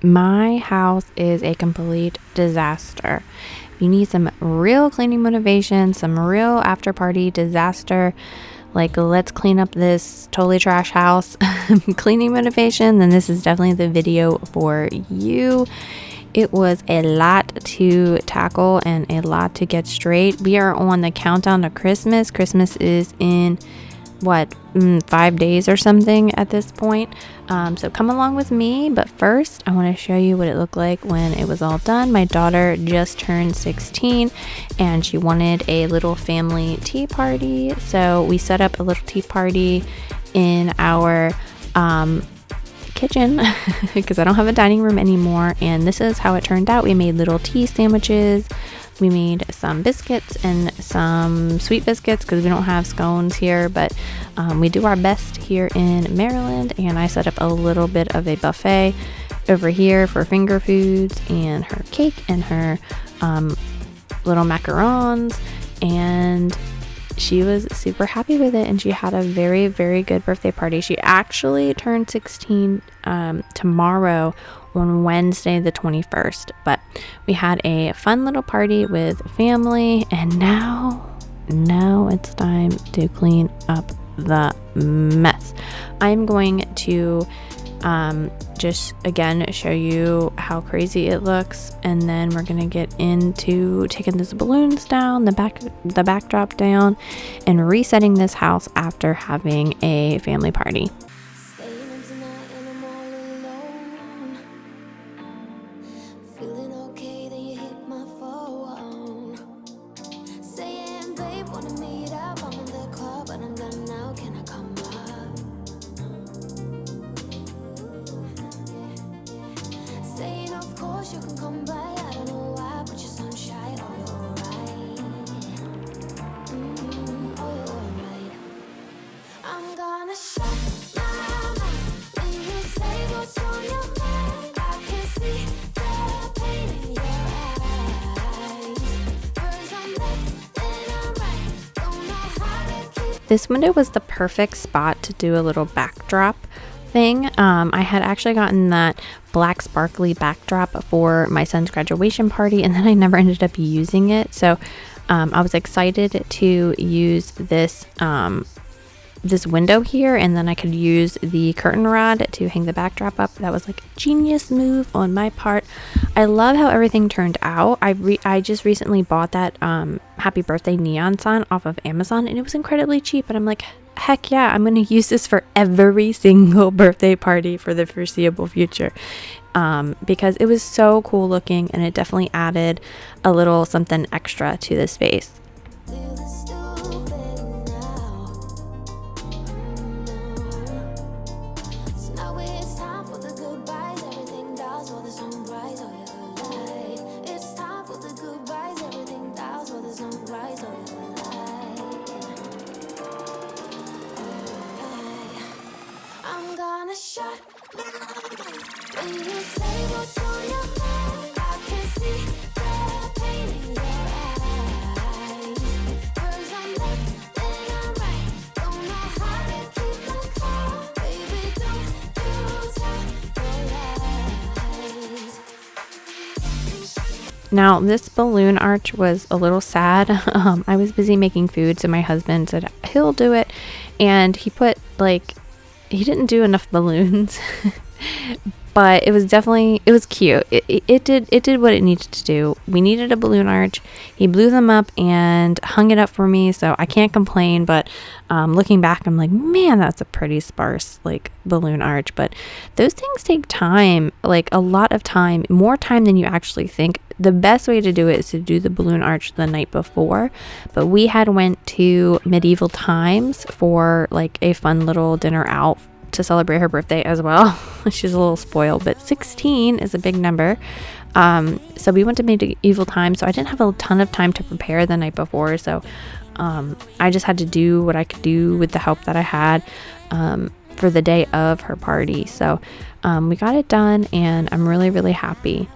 My house is a complete disaster. You need some real cleaning motivation, some real after party disaster, like let's clean up this totally trash house cleaning motivation, then this is definitely the video for you. It was a lot to tackle and a lot to get straight. We are on the countdown to Christmas. Christmas is in 5 days or something at this point. So come along with me. But first, I want to show you what it looked like when it was all done. My daughter just turned 16 and she wanted a little family tea party. So we set up a little tea party in our kitchen because I don't have a dining room anymore, and this is how it turned out. We made little tea sandwiches, we made some biscuits and some sweet biscuits because we don't have scones here, but we do our best here in Maryland. And I set up a little bit of a buffet over here for finger foods and her cake and her little macarons, and she was super happy with it, and she had a very, very good birthday party. She actually turned 16 tomorrow on Wednesday the 21st, but we had a fun little party with family, and now it's time to clean up the mess. I'm going to just again show you how crazy it looks, and then we're gonna get into taking these balloons down, the backdrop down, and resetting this house after having a family party. You can come by, I don't know why, but you're sunshine, oh you're alright. Oh you're alright. I'm gonna shut my mouth when you say what's on your mind. I can see the pain in your eyes. First I'm left, then I'm right. Don't know how to keep. This window was the perfect spot to do a little backdrop thing. I had actually gotten that black sparkly backdrop for my son's graduation party, and then I never ended up using it. So I was excited to use this window here, and then I could use the curtain rod to hang the backdrop up. That was like a genius move on my part. I love how everything turned out. I just recently bought that happy birthday neon sign off of Amazon, and it was incredibly cheap, and I'm like, heck yeah, I'm going to use this for every single birthday party for the foreseeable future, because it was so cool looking, and it definitely added a little something extra to the space. Shut when you say what's on your mind. I can see the pain in your eyes. First I'm left, then I'm right. Don't know how to keep my calm. Baby, don't you tell your lies. Now, this balloon arch was a little sad. I was busy making food, so my husband said he'll do it, and he didn't do enough balloons, but it was cute. It did what it needed to do. We needed a balloon arch. He blew them up and hung it up for me, so I can't complain. But looking back, I'm like, man, that's a pretty sparse balloon arch. But those things take time, like a lot of time, more time than you actually think. The best way to do it is to do the balloon arch the night before. But we had went to Medieval Times for a fun little dinner out to celebrate her birthday as well. She's a little spoiled, but 16 is a big number. So we went to Medieval Times, so I didn't have a ton of time to prepare the night before. So I just had to do what I could do with the help that I had for the day of her party. So we got it done, and I'm really, really happy.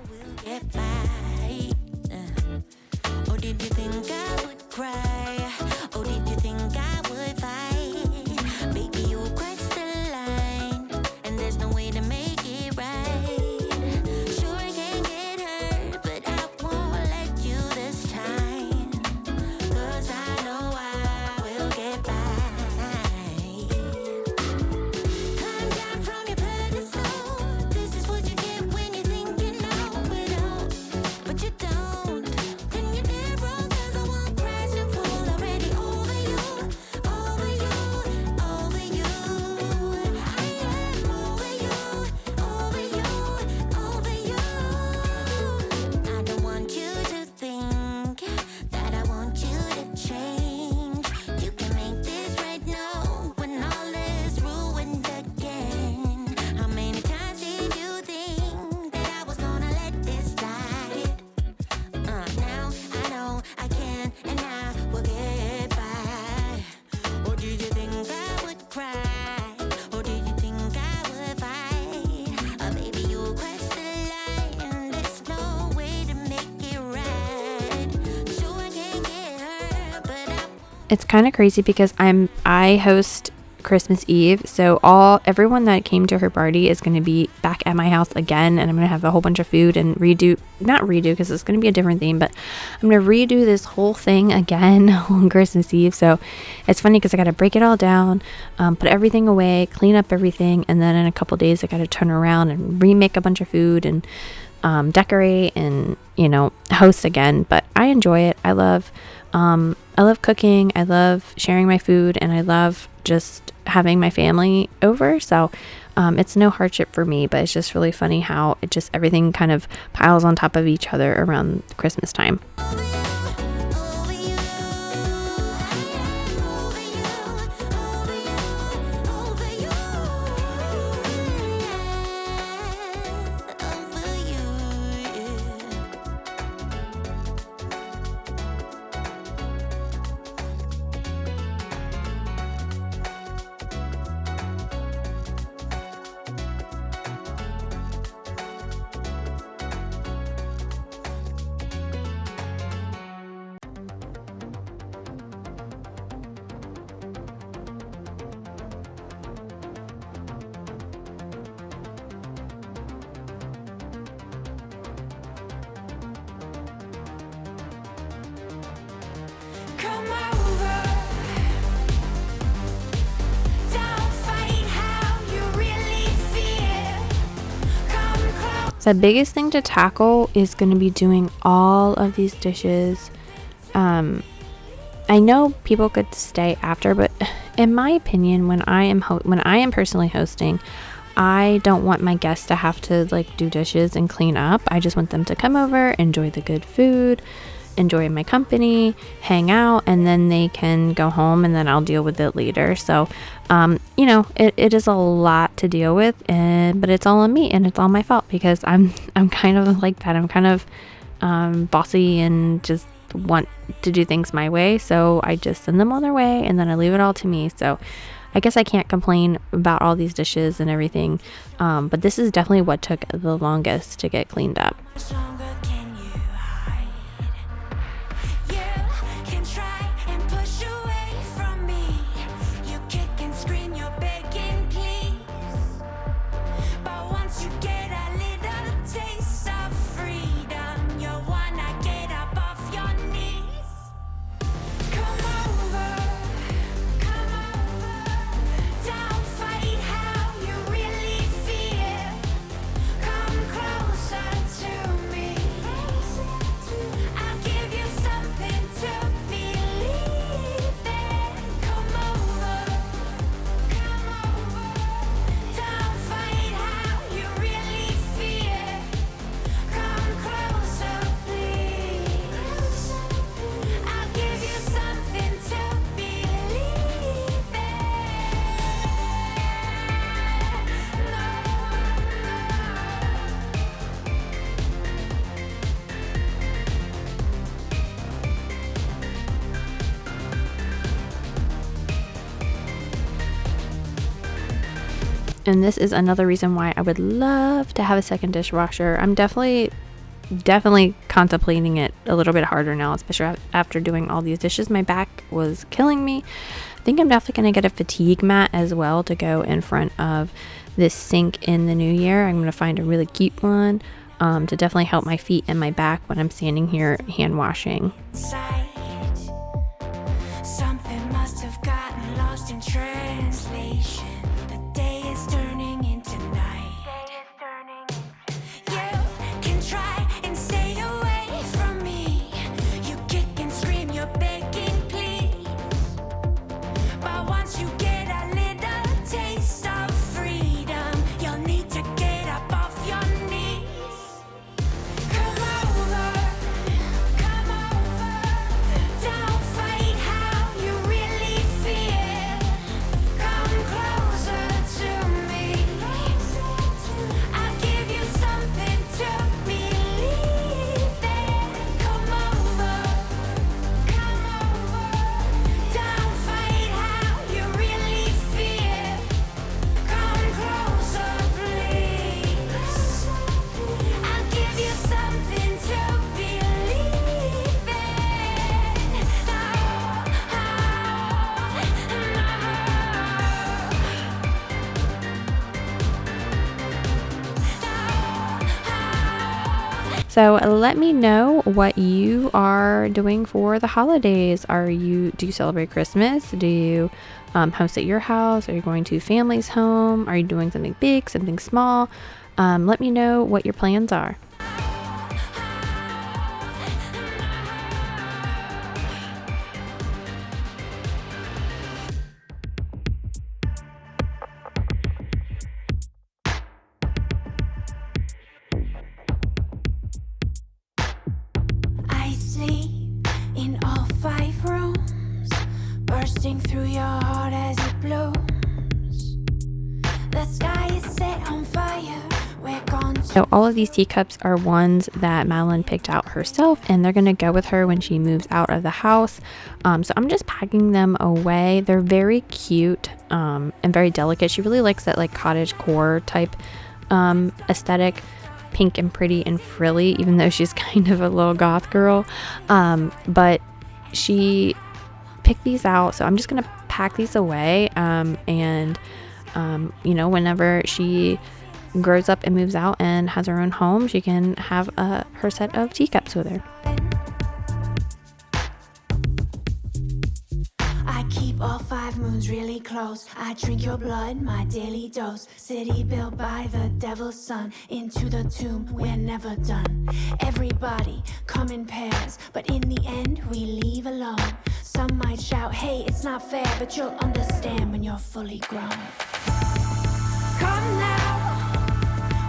It's kind of crazy because I host Christmas Eve, so everyone that came to her party is going to be back at my house again, and I'm going to have a whole bunch of food and not redo because it's going to be a different theme, but I'm going to redo this whole thing again on Christmas Eve. So it's funny because I got to break it all down, put everything away, clean up everything, and then in a couple days I got to turn around and remake a bunch of food and decorate and host again. But I enjoy it. I love cooking. I love sharing my food, and I love just having my family over. So it's no hardship for me, but it's just really funny how everything kind of piles on top of each other around Christmas time. Come over. Don't fight how you really feel. Come close. The biggest thing to tackle is going to be doing all of these dishes. I know people could stay after, but in my opinion, when I am personally hosting, I don't want my guests to have to do dishes and clean up. I just want them to come over, enjoy the good food, enjoy my company, hang out, and then they can go home, and then I'll deal with it later. So it is a lot to deal with, but it's all on me, and it's all my fault because I'm kind of like that. I'm kind of bossy and just want to do things my way, so I just send them on their way, and then I leave it all to me. So I guess I can't complain about all these dishes and everything, but this is definitely what took the longest to get cleaned up. Much longer can you hide? You can try and push away from me. You kick and scream, you're begging, please. But once you get a little taste of freedom, you wanna get up off your knees. Come over. Don't fight how you really feel. Come closer to me. I'll give you something to believe in. Come over. Don't fight how you really feel. Come closer, please. I'll give you something to believe And this is another reason why I would love to have a second dishwasher. I'm definitely contemplating it a little bit harder now, especially after doing all these dishes. My back was killing me. I think I'm definitely going to get a fatigue mat as well to go in front of this sink in the new year. I'm going to find a really cute one to definitely help my feet and my back when I'm standing here hand washing. inside. Something must have gotten lost in translation. The day is turning into night. You can try and stay away from me. You kick and scream, you're begging, please. But once you get a little taste of freedom, you'll need to get up off your knees. Come over. So let me know what you are doing for the holidays. Do you celebrate Christmas? Do you host at your house? Are you going to family's home? Are you doing something big, something small? Let me know what your plans are. I sleep in all 5 rooms, bursting through your heart as it blooms. The sky is set on fire. We're gone. So all of these teacups are ones that Madeline picked out herself, and they're gonna go with her when she moves out of the house. So I'm just packing them away. They're very cute and very delicate. She really likes that like cottage core type aesthetic, pink and pretty and frilly, even though she's kind of a little goth girl. But she picked these out, so I'm just gonna pack these away. Whenever she grows up and moves out and has her own home, she can have her set of teacups with her. I keep all 5 moons really close. I drink your blood, my daily dose. City built by the devil's son. Into the tomb, we're never done. Everybody come in pairs, but in the end we leave alone. Some might shout, hey, it's not fair, but you'll understand when you're fully grown. Come now,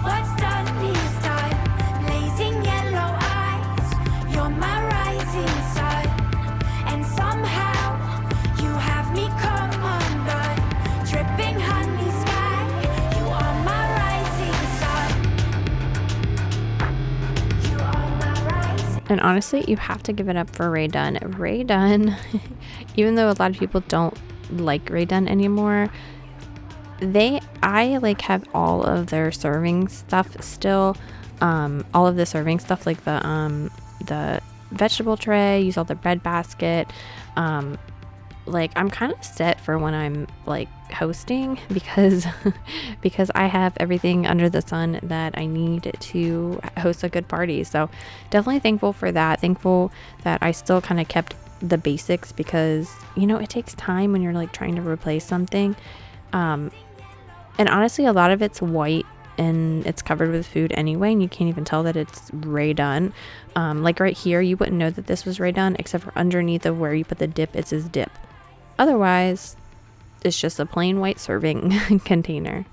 what's done is done. Blazing yellow eyes, you're my rising sun. And somehow you have me come undone. Dripping honey sky, you are my rising sun. You are my rising. And honestly, you have to give it up for Rae Dunn. Rae Dunn, even though a lot of people don't like Rae Dunn anymore, I like have all of their serving stuff still. All of the serving stuff, like the vegetable tray, use all the bread basket. Like I'm kind of set for when I'm like hosting because I have everything under the sun that I need to host a good party. So definitely thankful for that. Thankful that I still kind of kept the basics, because it takes time when you're like trying to replace something. And honestly, a lot of it's white and it's covered with food anyway, and you can't even tell that it's Rae Dunn. Like right here, you wouldn't know that this was Rae Dunn except for underneath of where you put the dip, it says dip. Otherwise, it's just a plain white serving container.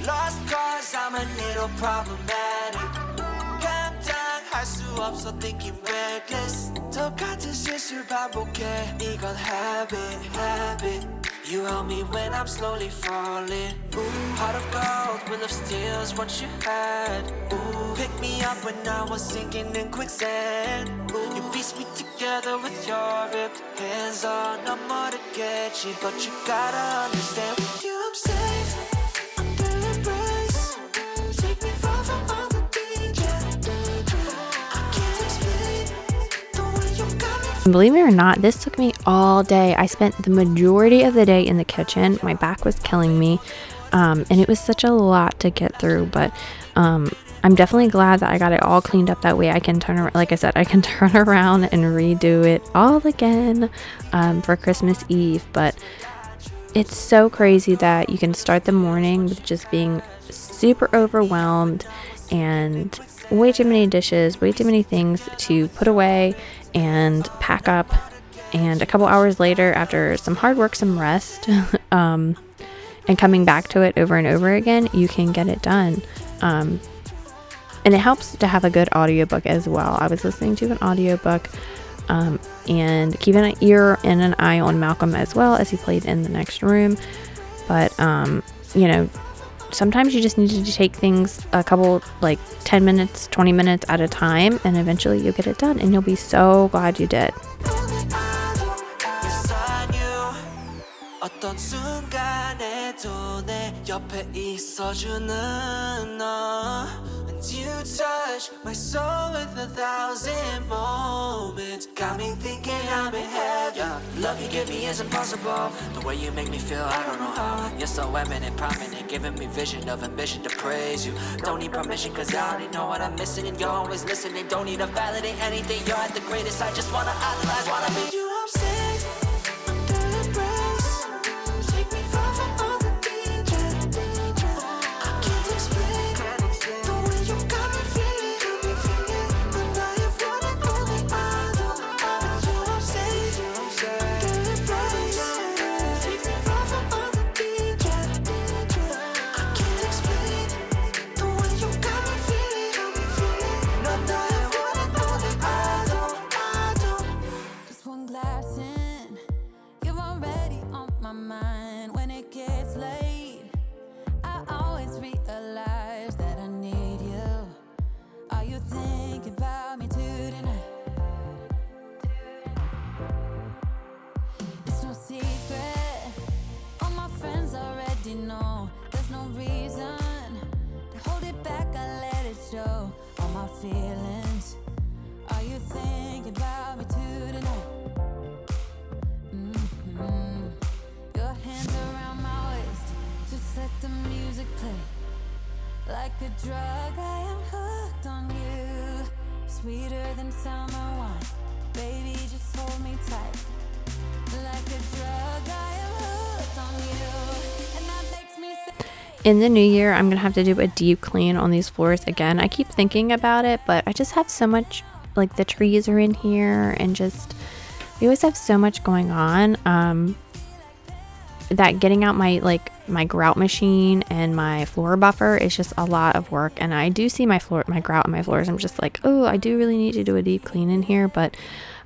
Lost cause I'm a little problematic. 감당할 수 없어 thinking reckless. 똑같은 실수를 반복해. 이건 habit. You help me when I'm slowly falling. Heart of gold, will of steel is what you had. Pick me up when I was sinking in quicksand. You pieced me together with your ripped hands on. I'm more to get you, but you gotta understand. With you I'm safe. And believe it or not, this took me all day. I spent the majority of the day in the kitchen. My back was killing me, and it was such a lot to get through, but I'm definitely glad that I got it all cleaned up. That way I can turn around, like I said, I can turn around and redo it all again for Christmas Eve. But it's so crazy that you can start the morning with just being super overwhelmed and way too many dishes, way too many things to put away and pack up, and a couple hours later, after some hard work, some rest, and coming back to it over and over again, you can get it done. And it helps to have a good audiobook as well. I was listening to an audiobook and keeping an ear and an eye on Malcolm as well as he played in the next room. But sometimes you just need to take things a couple, like 10 minutes, 20 minutes at a time, and eventually you'll get it done and you'll be so glad you did. 어떤 순간에도 내 옆에 있어주는 너 And you touch my soul with 1,000 moments Got me thinking I'm in heaven Love you give me is impossible The way you make me feel, I don't know how You're so eminent, prominent Giving me vision of ambition to praise you Don't need permission cause I already know what I'm missing And you're always listening Don't need to validate anything You're at the greatest I just wanna idolize Wanna make you upset Like a drug, I am hooked on you. Sweeter than summer wine. Baby, just hold me tight. Like a drug, I am hooked on you. And that makes me say In the new year, I'm gonna have to do a deep clean on these floors again. I keep thinking about it, but I just have so much, like the trees are in here and just, we always have so much going on. That getting out my grout machine and my floor buffer is just a lot of work, and I do see my grout and my floors. I'm just like, oh, I do really need to do a deep clean in here, but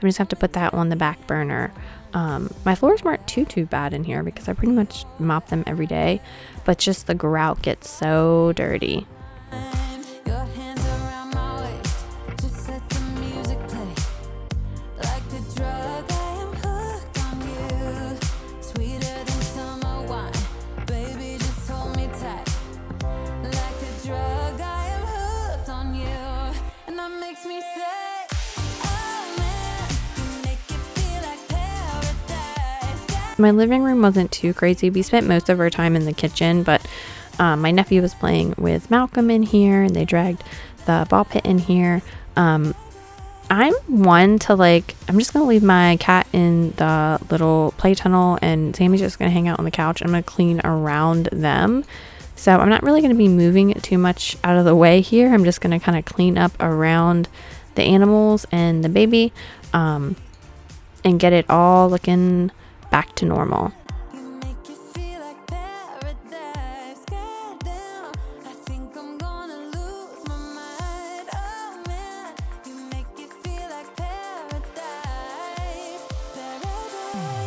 I'm just have to put that on the back burner. My floors weren't too bad in here because I pretty much mop them every day, but just the grout gets so dirty. your hands around my waist. Just let the music play. Like a drug, I am hooked on you. Sweeter than summer wine. Baby, just hold me tight. Like a drug, I am hooked on you. And that makes me say, oh man, you make it feel like paradise. My living room wasn't too crazy. We spent most of our time in the kitchen, but my nephew was playing with Malcolm in here, and they dragged the ball pit in here. I'm one to I'm just gonna leave my cat in the little play tunnel, and Sammy's just gonna hang out on the couch. I'm gonna clean around them, so I'm not really gonna be moving too much out of the way here. I'm just gonna kind of clean up around the animals and the baby, and get it all looking back to normal. You make it feel like paradise. Goddamn, I think I'm gonna lose my mind. Oh man, you make it feel like paradise. Paradise.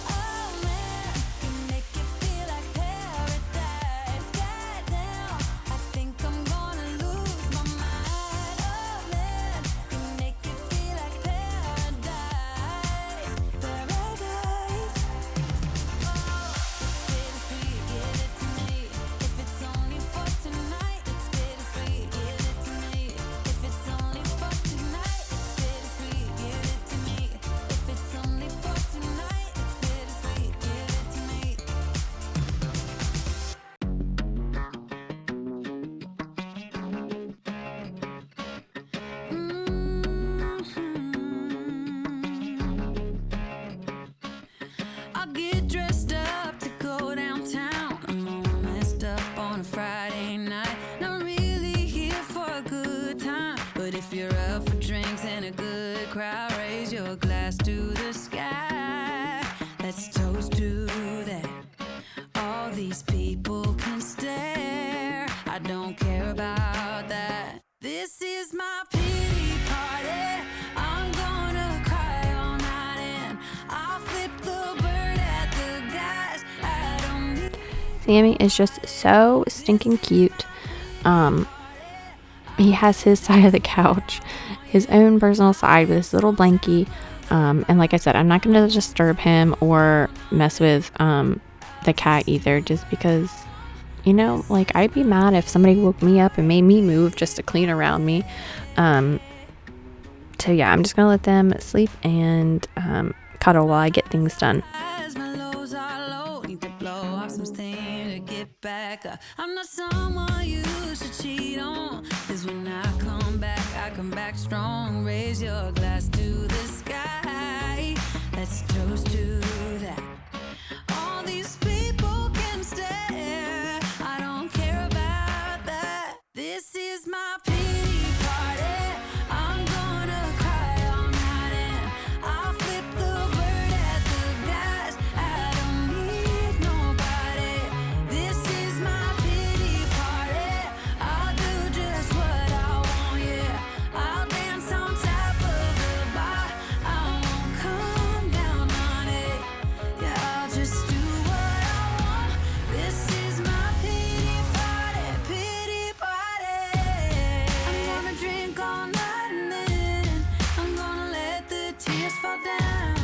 Oh man, you make it feel like paradise. Goddamn, I think I'm gonna lose my mind. Oh man, you make it feel like paradise. Paradise. Bittersweet, give it to me. If it's only for tonight, it's bittersweet. Give it to me. If it's only for tonight, it's bittersweet. Give it to me. If it's only for tonight, it's bittersweet. Give it to me. I get dressed up to go downtown. I'm all messed up on a Friday night. Not really here for a good time, but if you're up for drinks and a good crowd, raise your glass to the sky. Let's toast to that. All these people can stare. I don't care about that. This is my pity party. I'm gonna cry all night and I'll flip the bird at the guys. I don't need Sammy is just so stinking cute. He has his side of the couch, his own personal side with his little blankie. And like I said, I'm not going to disturb him or mess with the cat either, just because, you know, like, I'd be mad if somebody woke me up and made me move just to clean around me. So yeah, I'm just going to let them sleep and cuddle while I get things done. As my lows are low, need to blow off some steam to get back up. I'm not someone you should cheat on, 'cause when I come back strong. Raise your glass to the sky, let's toast to that. All these people can stare, I don't care about that. This is my pity party, I'm gonna cry all night and I'll flip the bird at the guys. I don't need nobody. This is my pity party, I'll do just what I want, yeah. I'll dance on top of the bar, I won't come down on it. Yeah, I'll just do what I want. This is my pity party, pity party. I'm gonna drink all night and then I'm gonna let the tears fall down.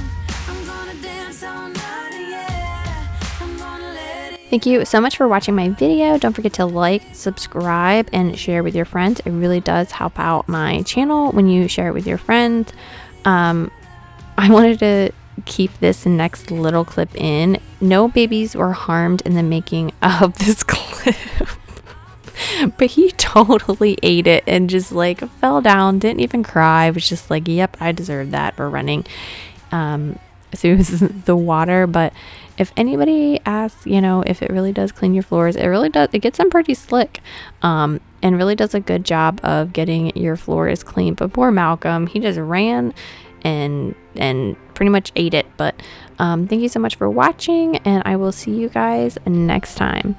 I'm gonna dance all night and yeah, I'm gonna let it. Thank you so much for watching my video. Don't forget to like, subscribe, and share with your friends. It really does help out my channel when you share it with your friends. I wanted to keep this next little clip in. No babies were harmed in the making of this clip. But he totally ate it and just like fell down, didn't even cry, was just like, yep, I deserve that for running through the water. But if anybody asks, you know, if it really does clean your floors, it really does. It gets them pretty slick, and really does a good job of getting your floors clean. But poor Malcolm, he just ran and pretty much ate it. But thank you so much for watching, and I will see you guys next time.